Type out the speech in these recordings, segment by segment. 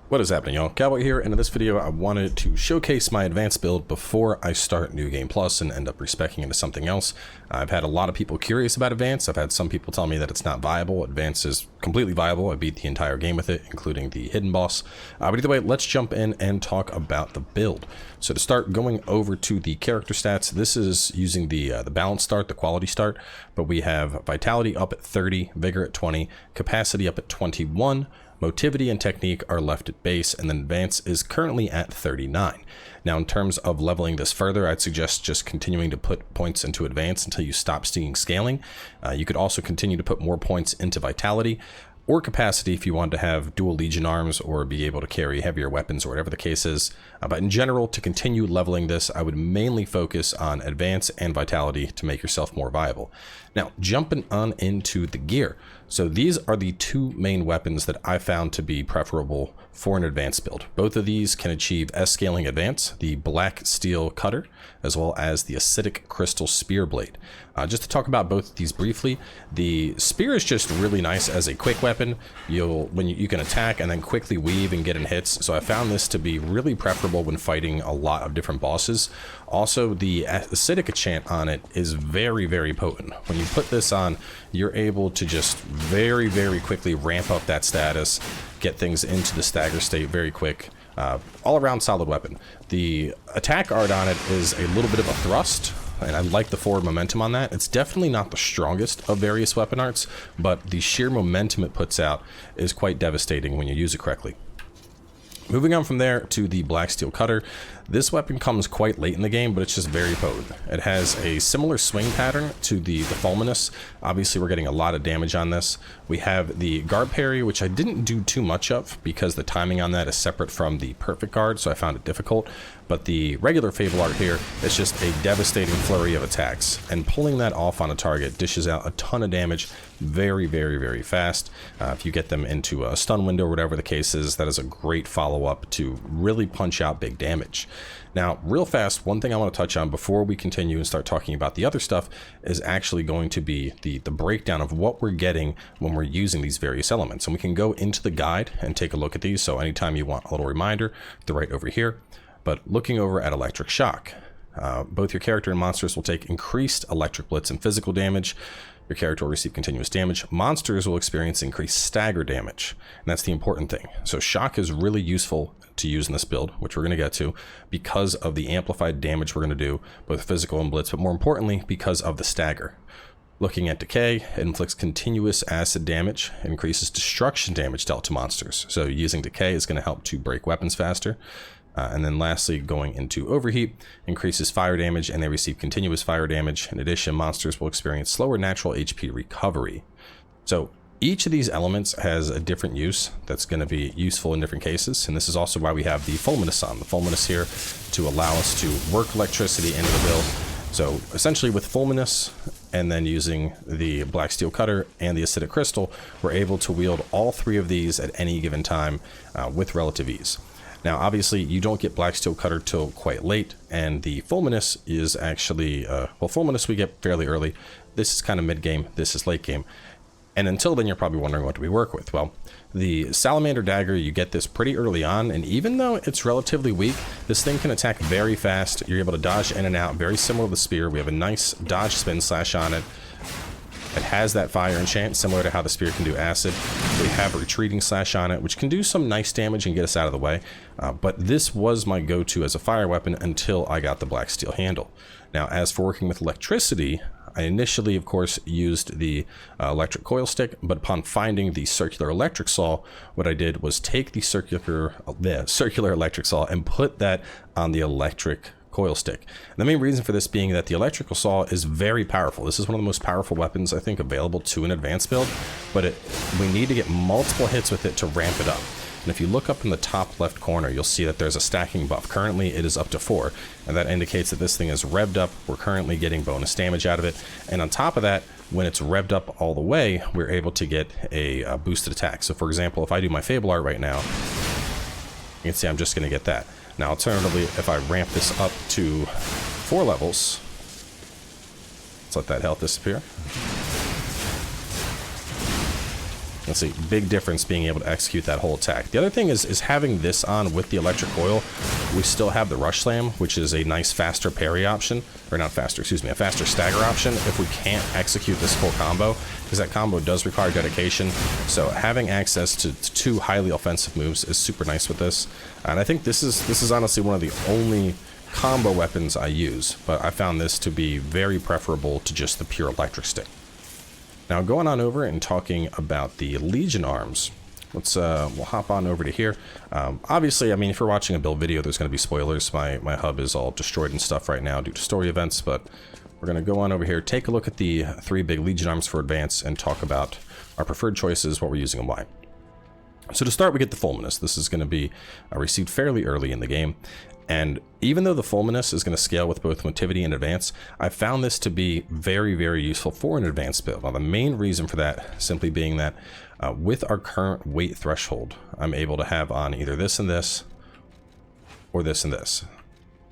What is happening, y'all? Cowboy here, and in this video I wanted to showcase my advanced build before I start New Game Plus and end up respecing into something else. I've had a lot of people curious about Advanced. I've had some people tell me that it's not viable. Advanced is completely viable. I beat the entire game with it, including the hidden boss. But either way, let's jump in and talk about the build. So to start, going over to the character stats, this is using the balance start, the quality start, but we have Vitality up at 30, Vigor at 20, Capacity up at 21, Motivity and Technique are left at base, and then Advance is currently at 39. Now, in terms of leveling this further, I'd suggest just continuing to put points into Advance until you stop seeing scaling. You could also continue to put more points into Vitality or Capacity if you want to have dual Legion arms or be able to carry heavier weapons or whatever the case is. But in general, to continue leveling this, I would mainly focus on Advance and Vitality to make yourself more viable. Now, jumping on into the gear. So these are the two main weapons that I found to be preferable for an advanced build. Both of these can achieve S-scaling advance, the Black Steel Cutter, as well as the Acidic Crystal Spear Blade. Just to talk about both of these briefly, the spear is just really nice as a quick weapon. You can attack and then quickly weave and get in hits, so I found this to be really preferable when fighting a lot of different bosses. Also, the Acidic enchant on it is very, very potent. When you put this on, you're able to just very, very quickly ramp up that status, get things into the stagger state very quick. All around solid weapon. The attack art on it is a little bit of a thrust, and I like the forward momentum on that. It's definitely not the strongest of various weapon arts, but the sheer momentum it puts out is quite devastating when you use it correctly. Moving on from there to the Black Steel Cutter, this weapon comes quite late in the game, but it's just very potent. It has a similar swing pattern to the Fulminous. Obviously, we're getting a lot of damage on this. We have the Guard Parry, which I didn't do too much of because the timing on that is separate from the Perfect Guard, so I found it difficult. But the regular Fable Art here is just a devastating flurry of attacks, and pulling that off on a target dishes out a ton of damage very, very, very fast. If you get them into a stun window or whatever the case is, that is a great follow-up to really punch out big damage. Now, real fast, one thing I want to touch on before we continue and start talking about the other stuff is actually going to be the breakdown of what we're getting when we're using these various elements. And we can go into the guide and take a look at these, so anytime you want a little reminder, they're right over here. But looking over at Electric Shock, both your character and monsters will take increased electric blitz and physical damage. Your character will receive continuous damage. Monsters will experience increased stagger damage, and that's the important thing. So Shock is really useful to use in this build, which we're going to get to, because of the amplified damage we're going to do, both physical and blitz, but more importantly, because of the stagger. Looking at Decay, it inflicts continuous acid damage, it increases destruction damage dealt to monsters. So using Decay is going to help to break weapons faster. And then lastly, going into Overheat, increases fire damage, and they receive continuous fire damage. In addition, monsters will experience slower natural HP recovery. So each of these elements has a different use that's going to be useful in different cases, and this is also why we have the Fulminous on. The Fulminous here to allow us to work electricity into the build. So essentially with Fulminous and then using the Black Steel Cutter and the Acidic Crystal, we're able to wield all three of these at any given time with relative ease. Now, obviously, you don't get Black Steel Cutter till quite late, and the Fulminous is actually, well, Fulminous we get fairly early. This is kind of mid-game, this is late-game. And until then, you're probably wondering what do we work with. Well, the Salamander Dagger, you get this pretty early on, and even though it's relatively weak, this thing can attack very fast. You're able to dodge in and out, very similar to the Spear. We have a nice dodge spin slash on it. It has that fire enchant, similar to how the Spear can do acid. We have a retreating slash on it, which can do some nice damage and get us out of the way. But this was my go-to as a fire weapon until I got the Black Steel handle. Now, as for working with electricity, I initially, of course, used the electric coil stick, but upon finding the circular electric saw, what I did was take the circular electric saw and put that on the electric coil stick. And the main reason for this being that the electrical saw is very powerful. This is one of the most powerful weapons I think available to an advanced build, but we need to get multiple hits with it to ramp it up. And if you look up in the top left corner, you'll see that there's a stacking buff. Currently it is up to 4, and that indicates that this thing is revved up. We're currently getting bonus damage out of it, and on top of that, when it's revved up all the way, we're able to get a boosted attack. So for example, if I do my Fable Art right now, you can see I'm just going to get that. Now, alternatively, if I ramp this up to 4 levels, let's let that health disappear. Let's see, big difference being able to execute that whole attack. The other thing is having this on with the electric coil, we still have the rush slam, which is a nice faster parry option, or not faster, excuse me, a faster stagger option if we can't execute this full combo, because that combo does require dedication. So having access to two highly offensive moves is super nice with this. And I think this is honestly one of the only combo weapons I use, but I found this to be very preferable to just the pure electric stick. Now going on over and talking about the Legion arms, let's we'll hop on over to here. Obviously, I mean, if you're watching a build video, there's going to be spoilers. My hub is all destroyed and stuff right now due to story events, but we're going to go on over here, take a look at the 3 big Legion arms for advance, and talk about our preferred choices, what we're using, and why. So to start, we get the Fulminous. This is going to be received fairly early in the game. And even though the Fulminous is going to scale with both Motivity and Advance, I found this to be very, very useful for an advanced build. Now, the main reason for that simply being that with our current weight threshold, I'm able to have on either this and this, or this and this.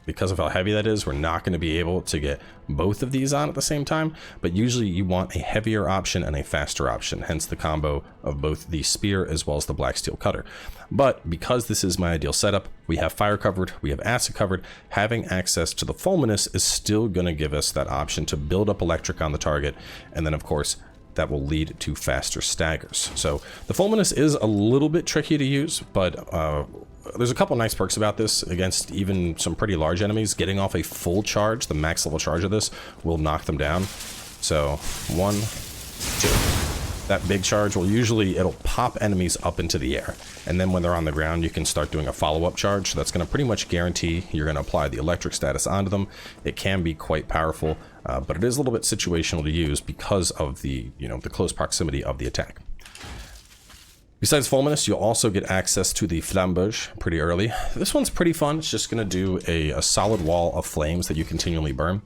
Because of how heavy that is, we're not going to be able to get both of these on at the same time, but usually you want a heavier option and a faster option, hence the combo of both the spear as well as the black steel cutter. But because this is my ideal setup, we have fire covered, we have acid covered, having access to the Fulminous is still going to give us that option to build up electric on the target, and then of course that will lead to faster staggers. So the Fulminous is a little bit tricky to use, but there's a couple nice perks about this against even some pretty large enemies. Getting off a full charge, the max level charge of this, will knock them down. So 1, 2. That big charge will usually, it'll pop enemies up into the air. And then when they're on the ground, you can start doing a follow-up charge. So that's going to pretty much guarantee you're going to apply the electric status onto them. It can be quite powerful, but it is a little bit situational to use because of the, the close proximity of the attack. Besides Fulminous, you'll also get access to the Flambeau pretty early. This one's pretty fun. It's just going to do a solid wall of flames that you continually burn.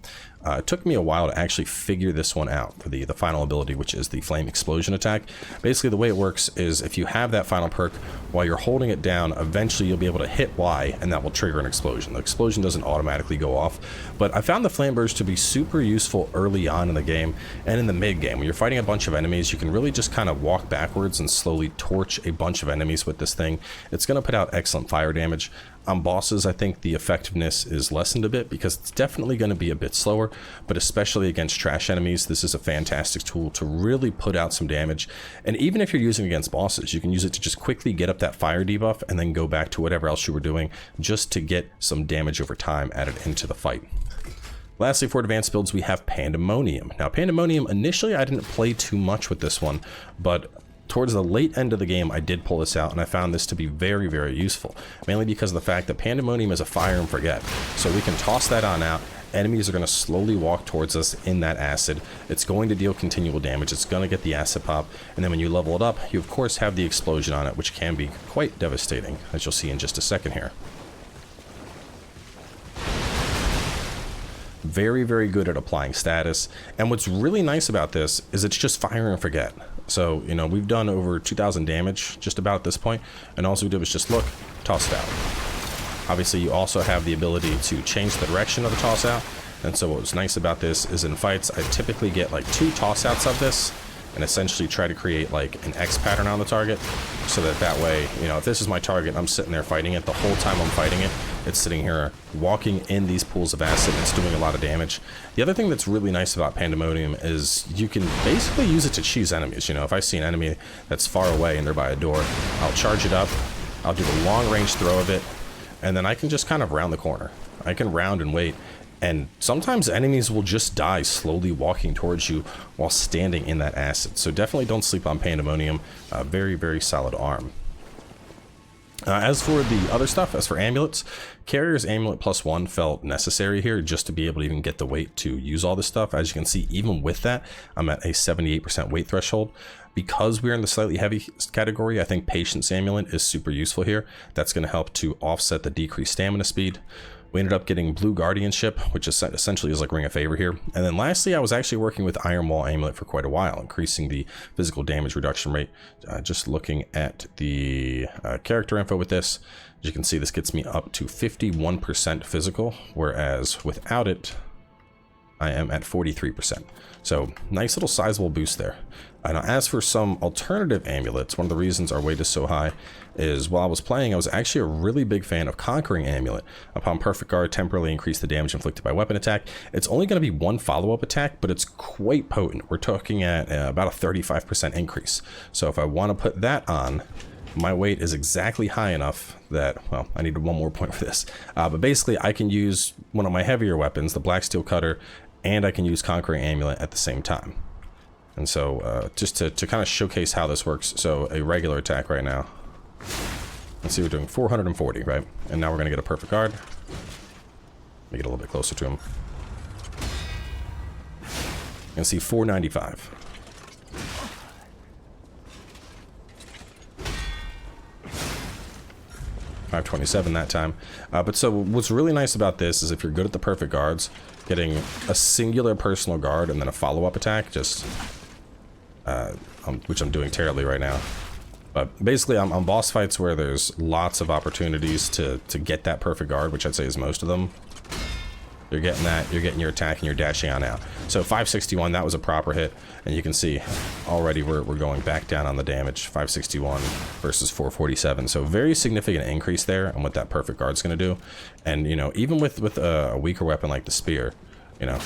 It took me a while to actually figure this one out for the final ability, which is the Flame Explosion attack. Basically, the way it works is if you have that final perk, while you're holding it down, eventually you'll be able to hit Y, and that will trigger an explosion. The explosion doesn't automatically go off, but I found the Flambeau to be super useful early on in the game and in the mid-game. When you're fighting a bunch of enemies, you can really just kind of walk backwards and slowly torch a bunch of enemies with this thing. It's going to put out excellent fire damage. On bosses, I think the effectiveness is lessened a bit because it's definitely going to be a bit slower, but especially against trash enemies, this is a fantastic tool to really put out some damage. And even if you're using against bosses, you can use it to just quickly get up that fire debuff and then go back to whatever else you were doing just to get some damage over time added into the fight. Lastly, for advanced builds, we have Pandemonium. Now, Pandemonium, initially I didn't play too much with this one, but towards the late end of the game, I did pull this out, and I found this to be very, very useful, mainly because of the fact that Pandemonium is a fire and forget. So we can toss that on out. Enemies are going to slowly walk towards us in that acid. It's going to deal continual damage. It's going to get the acid pop, and then when you level it up, you of course have the explosion on it, which can be quite devastating, as you'll see in just a second here. Very, very good at applying status, and what's really nice about this is it's just fire and forget. So, we've done over 2,000 damage just about at this point, and all we did was just look, toss it out. Obviously, you also have the ability to change the direction of the toss out, and so what's nice about this is in fights, I typically get like 2 toss outs of this, and essentially try to create like an X pattern on the target, so that way, if this is my target, I'm sitting there fighting it, the whole time I'm fighting it, it's sitting here walking in these pools of acid, and it's doing a lot of damage. The other thing that's really nice about Pandemonium is you can basically use it to cheese enemies. If I see an enemy that's far away and they're by a door, I'll charge it up, I'll do the long range throw of it, and then I can just kind of round the corner. I can round and wait. And sometimes enemies will just die slowly walking towards you while standing in that acid. So definitely don't sleep on Pandemonium. Very, very solid arm. As for the other stuff, as for amulets, Carrier's Amulet +1 felt necessary here just to be able to even get the weight to use all this stuff. As you can see, even with that, I'm at a 78% weight threshold. Because we're in the slightly heavy category, I think Patience Amulet is super useful here. That's going to help to offset the decreased stamina speed. We ended up getting Blue Guardianship, which is essentially is like Ring of Favor here. And then lastly, I was actually working with Iron Wall Amulet for quite a while, increasing the physical damage reduction rate. Just looking at the character info with this, as you can see, this gets me up to 51% physical, whereas without it, I am at 43%. So nice little sizable boost there. And as for some alternative amulets, one of the reasons our weight is so high is while I was playing, I was actually a really big fan of Conquering Amulet. Upon perfect guard, temporarily increase the damage inflicted by weapon attack. It's only going to be one follow-up attack, but it's quite potent. We're talking at about a 35% increase. So if I want to put that on, my weight is exactly high enough that, well, I needed one more point for this. But basically, I can use one of my heavier weapons, the Black Steel Cutter, and I can use Conquering Amulet at the same time. And so just to kind of showcase how this works, so a regular attack right now. Let's see, we're doing 440, right? And now we're going to get a perfect guard. Make it a little bit closer to him. And see 495. .527 that time. But so what's really nice about this is if you're good at the perfect guards, getting a singular personal guard and then a follow-up attack, just which I'm doing terribly right now. But basically, I'm on boss fights where there's lots of opportunities to get that perfect guard, which I'd say is most of them. You're getting that, you're getting your attack, and you're dashing on out. So 561, that was a proper hit, and you can see already we're going back down on the damage. 561 versus 447, so very significant increase there on what that perfect guard's going to do. And you know, even with a weaker weapon like the spear, you know,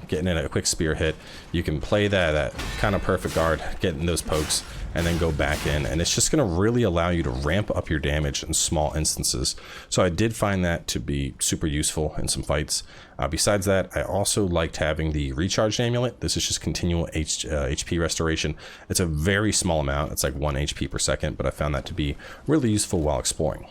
getting in a quick spear hit, you can play that kind of perfect guard, getting those pokes, and then go back in, and it's just going to really allow you to ramp up your damage in small instances. So I did find that to be super useful in some fights. Besides that, I also liked having the recharged amulet. This is just continual HP restoration. It's a very small amount, it's like 1 HP per second, but I found that to be really useful while exploring.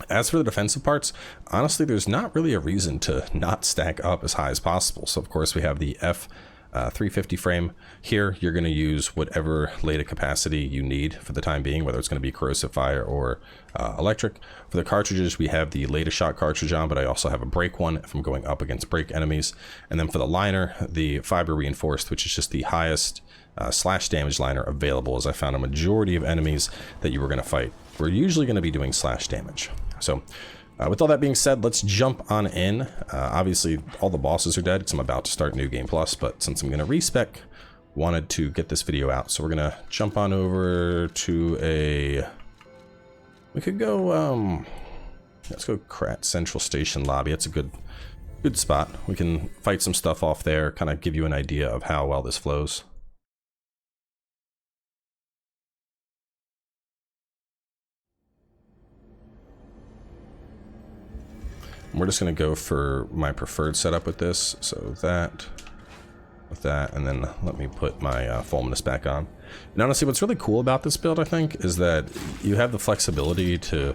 As for the defensive parts, honestly, there's not really a reason to not stack up as high as possible. So of course we have the F350 frame. Here you're going to use whatever Leda capacity you need for the time being, whether it's going to be corrosive fire or electric. For the cartridges, we have the Leda shot cartridge on, but I also have a break one if I'm going up against break enemies. And then for the liner, the fiber reinforced, which is just the highest slash damage liner available, as I found a majority of enemies that you were going to fight we're usually going to be doing slash damage. So with all that being said, let's jump on in. Obviously all the bosses are dead because I'm about to start New Game Plus, but since I'm going to respec, wanted to get this video out, so we're going to jump on over to we could go let's go Krat Central Station lobby. It's a good spot. We can fight some stuff off there, kind of give you an idea of how well this flows. We're just going to go for my preferred setup with this, so that, with that, and then let me put my Fulminous back on. And honestly, what's really cool about this build, I think, is that you have the flexibility to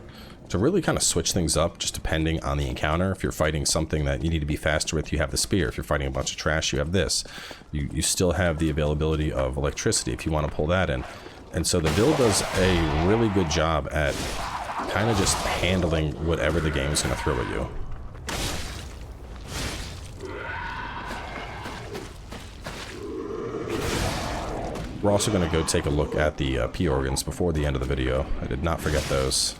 really kind of switch things up just depending on the encounter. If you're fighting something that you need to be faster with, you have the spear. If you're fighting a bunch of trash, you have this. You still have the availability of electricity if you want to pull that in. And so the build does a really good job at kind of just handling whatever the game is going to throw at you. We're also going to go take a look at the P organs before the end of the video. I did not forget those.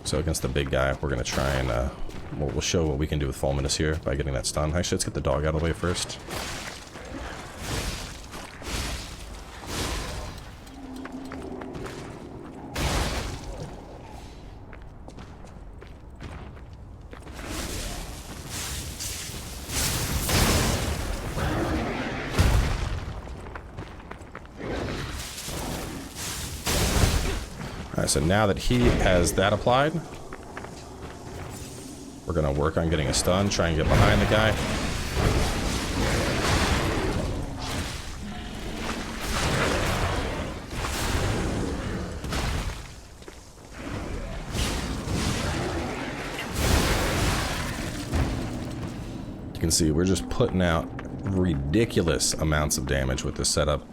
So against the big guy, we're going to try and we'll show what we can do with Fulminous here by getting that stun. Actually, let's get the dog out of the way first. Alright, so now that he has that applied, we're going to work on getting a stun, try and get behind the guy. You can see we're just putting out ridiculous amounts of damage with this setup.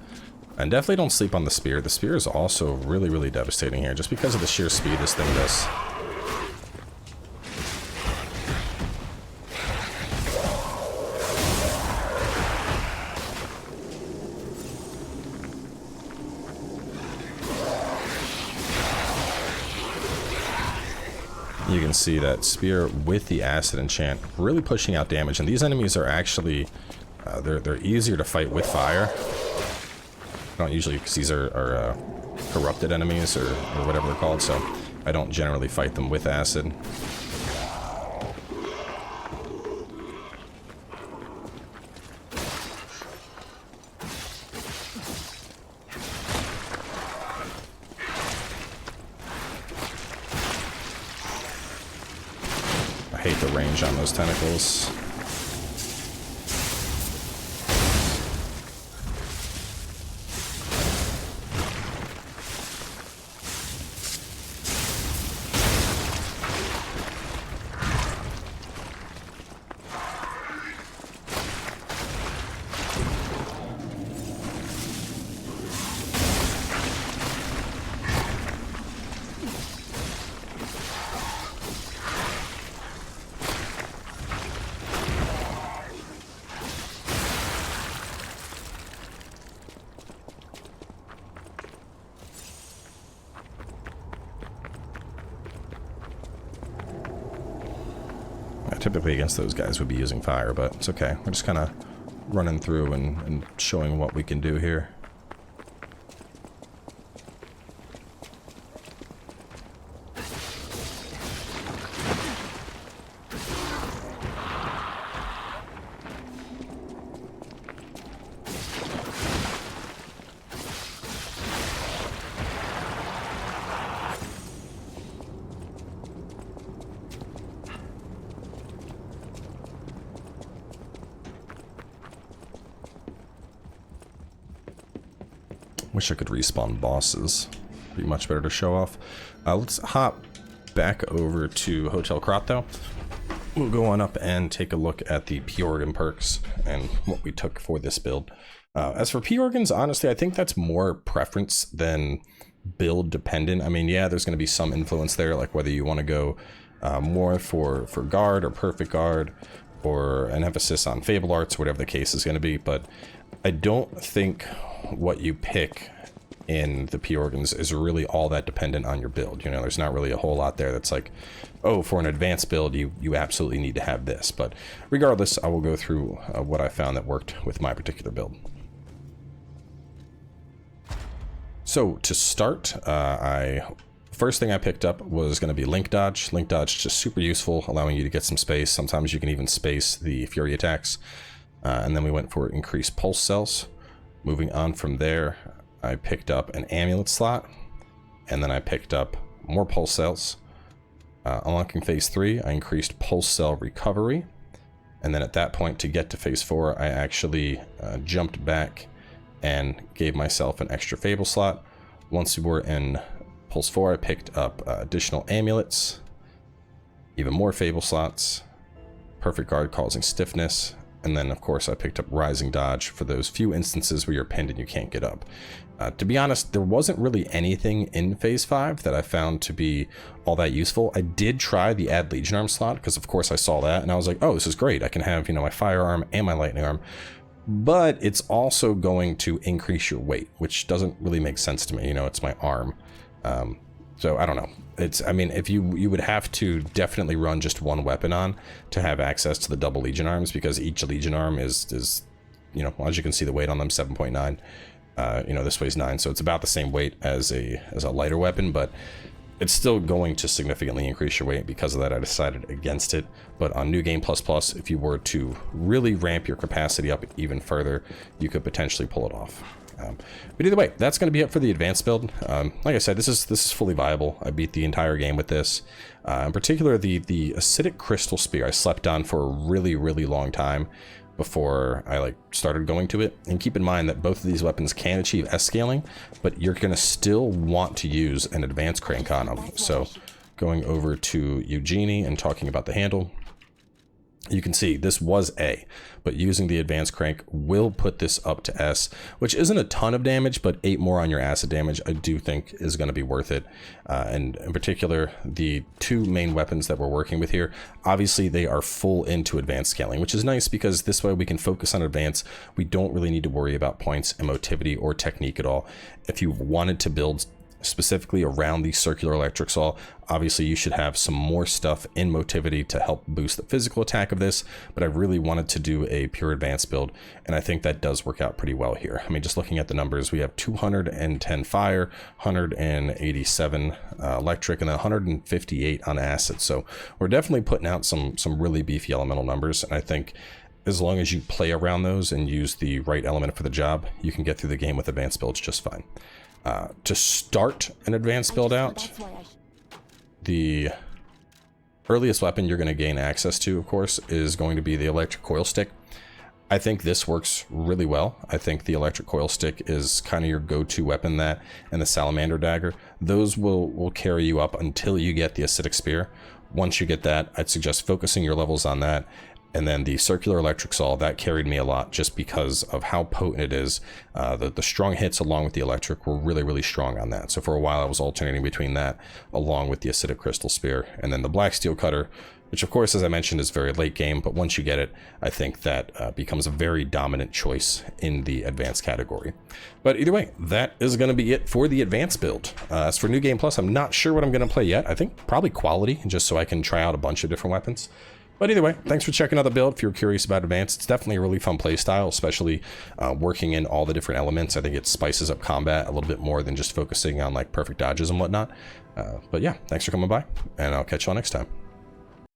And definitely don't sleep on the spear. The spear is also really, really devastating here, just because of the sheer speed this thing does. You can see that spear with the acid enchant really pushing out damage, and these enemies are actually they're easier to fight with fire. Not usually, because these are corrupted enemies or whatever they're called, so I don't generally fight them with acid. I hate the range on those tentacles. Typically against those guys would be using fire, but it's okay. We're just kind of running through and showing what we can do here. Wish I could respawn bosses. Be much better to show off. Let's hop back over to Hotel Krat though. We'll go on up and take a look at the P-Organ perks and what we took for this build. As for P-Organs, honestly, I think that's more preference than build dependent. I mean, yeah, there's going to be some influence there, like whether you want to go more for guard or perfect guard, or an emphasis on Fable Arts, whatever the case is going to be, but I don't think what you pick in the P-Organs is really all that dependent on your build. You know, there's not really a whole lot there that's like, oh, for an advanced build, you absolutely need to have this. But regardless, I will go through what I found that worked with my particular build. So to start, first thing I picked up was going to be Link Dodge. Link Dodge is just super useful, allowing you to get some space. Sometimes you can even space the Fury attacks. And then we went for increased pulse cells. Moving on from there, I picked up an amulet slot, and then I picked up more pulse cells. Unlocking phase 3, I increased pulse cell recovery, and then at that point, to get to phase 4, I actually jumped back and gave myself an extra Fable slot. Once we were in pulse 4, I picked up additional amulets, even more Fable slots, perfect guard causing stiffness, and then of course I picked up rising dodge for those few instances where you're pinned and you can't get up. To be honest, there wasn't really anything in phase 5 that I found to be all that useful. I did try the add legion arm slot because of course I saw that and I was like, oh, this is great. I can have, you know, my firearm and my lightning arm, but it's also going to increase your weight, which doesn't really make sense to me. You know, it's my arm. So I don't know. I mean, if you would have to definitely run just one weapon on to have access to the double legion arms, because each legion arm is you know, as you can see, the weight on them 7.9. You know, this weighs 9, so it's about the same weight as a lighter weapon, but it's still going to significantly increase your weight. Because of that, I decided against it. But on New Game Plus Plus, if you were to really ramp your capacity up even further, you could potentially pull it off. But either way, that's going to be it for the advanced build. Like I said, this is fully viable. I beat the entire game with this. In particular, the acidic crystal spear I slept on for a really, really long time before I started going to it. And keep in mind that both of these weapons can achieve S scaling, but you're going to still want to use an advanced crank on them. So going over to Eugenie and talking about the handle, you can see this was A, but using the advanced crank will put this up to S, which isn't a ton of damage, but 8 more on your acid damage I do think is going to be worth it. And in particular, the 2 main weapons that we're working with here, obviously they are full into advanced scaling, which is nice because this way we can focus on advance. We don't really need to worry about points, emotivity, or technique at all. If you wanted to build specifically around the circular electric saw. Obviously, you should have some more stuff in motivity to help boost the physical attack of this, but I really wanted to do a pure advanced build, and I think that does work out pretty well here. I mean, just looking at the numbers, we have 210 fire, 187 electric, and then 158 on acid. So we're definitely putting out some really beefy elemental numbers, and I think as long as you play around those and use the right element for the job, you can get through the game with advanced builds just fine. To start an advanced build out, the earliest weapon you're going to gain access to, of course, is going to be the electric coil stick. I think this works really well. I think the electric coil stick is kind of your go-to weapon, that and the salamander dagger. Those will carry you up until you get the acidic spear. Once you get that, I'd suggest focusing your levels on that. And then the circular electric saw, that carried me a lot just because of how potent it is. The strong hits along with the electric were really strong on that. So for a while I was alternating between that along with the acidic crystal spear. And then the black steel cutter, which of course, as I mentioned, is very late game, but once you get it, I think that becomes a very dominant choice in the advanced category. But either way, that is going to be it for the advanced build. As for New Game Plus, I'm not sure what I'm going to play yet. I think probably quality, just so I can try out a bunch of different weapons. But either way, thanks for checking out the build. If you're curious about Advanced, it's definitely a really fun playstyle, especially working in all the different elements. I think it spices up combat a little bit more than just focusing on like perfect dodges and whatnot. But yeah, thanks for coming by, and I'll catch you all next time.